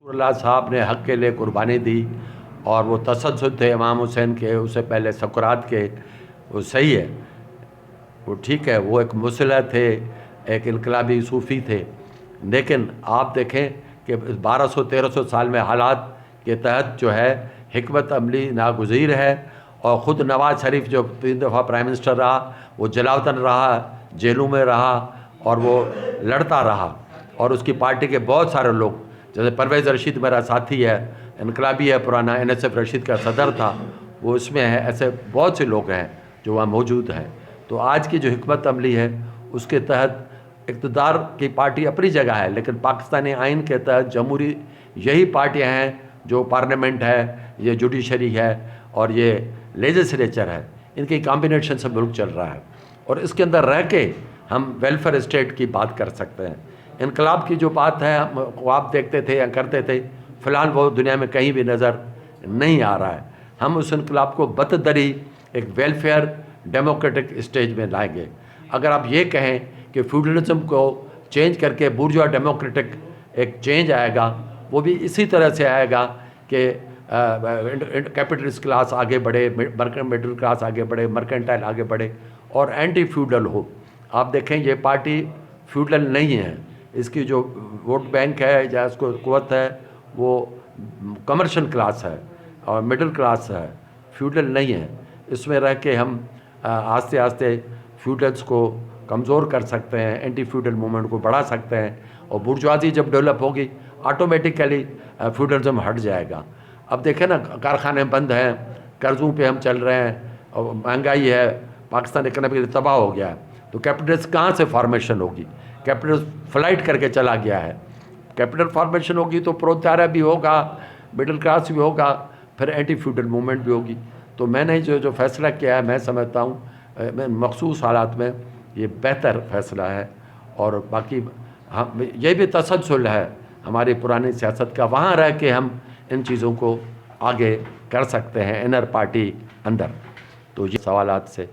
अल्लाह साहब ने हक़ के लिए कुर्बानी दी और वो तसद्दुद थे इमाम हुसैन के, उससे पहले सकरात के। वो सही है, वो ठीक है, वो एक मुसलह थे, एक इनकलाबी सूफ़ी थे। लेकिन आप देखें कि 1200-1300 साल में हालात के तहत जो है हिकमत अमली नागुज़ीर है। और ख़ुद नवाज़ शरीफ जो 3 दफ़ा प्राइम मिनिस्टर रहा, वो जलावतन रहा, जेलों में रहा और वो लड़ता रहा। और उसकी पार्टी के बहुत सारे लोग, जैसे परवेज़ रशीद मेरा साथी है, इनकलाबी है पुराना, NSF रशीद का सदर था, वो इसमें है। ऐसे बहुत से लोग हैं जो वहाँ मौजूद हैं। तो आज की जो हिकमत अमली है उसके तहत इक़्तिदार की पार्टी अपनी जगह है, लेकिन पाकिस्तानी आइन के तहत जमहूरी यही पार्टियाँ हैं जो पार्लियामेंट है, ये जुडिशरी है और ये लेजिस्लेचर है, इनकी कॉम्बिनेशन से मुल्क चल रहा है। और इसके अंदर रह के हम वेलफेयर स्टेट की बात कर सकते हैं। इनकलाब की जो बात है, हम आप देखते थे या करते थे, फ़िलहाल वो दुनिया में कहीं भी नज़र नहीं आ रहा है। हम उस इनकलाब को बतदरी एक वेलफेयर डेमोक्रेटिक स्टेज में लाएंगे। अगर आप ये कहें कि फ्यूडलिज्म को चेंज करके बुर्जुआ डेमोक्रेटिक एक चेंज आएगा, वो भी इसी तरह से आएगा कि कैपिटलिस्ट क्लास आगे बढ़े, मिडिल क्लास आगे बढ़े, मर्केंटाइल आगे बढ़े और एंटी फ्यूडल हो। आप देखें ये पार्टी फ्यूडल नहीं है, इसकी जो वोट बैंक है या इसको क़ुव्वत है वो कमर्शियल क्लास है और मिडिल क्लास है, फ्यूडल नहीं है। इसमें रह के हम आस्ते आस्ते फ्यूडल्स को कमज़ोर कर सकते हैं, एंटी फ्यूडल मूवमेंट को बढ़ा सकते हैं। और बुर्जुआजी जब डेवलप होगी ऑटोमेटिकली फ्यूडलिज्म हट जाएगा। अब देखें ना, कारखाने बंद हैं, कर्ज़ों पे हम चल रहे हैं और महंगाई है, पाकिस्तान इकनॉमी तबाह हो गया है। तो कैपिटल्स कहाँ से फॉर्मेशन होगी? कैपिटल फ्लाइट करके चला गया है। कैपिटल फॉर्मेशन होगी तो प्रोत्साहन भी होगा, मिडिल क्लास भी होगा, फिर एंटी फ्यूडल मूवमेंट भी होगी। तो मैंने जो फैसला किया है, मैं समझता हूँ मखसूस हालात में ये बेहतर फैसला है। और बाकी हम ये भी तसलसल है हमारी पुरानी सियासत का, वहाँ रह के हम इन चीज़ों को आगे कर सकते हैं इनर पार्टी अंदर। तो ये सवालात से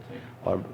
और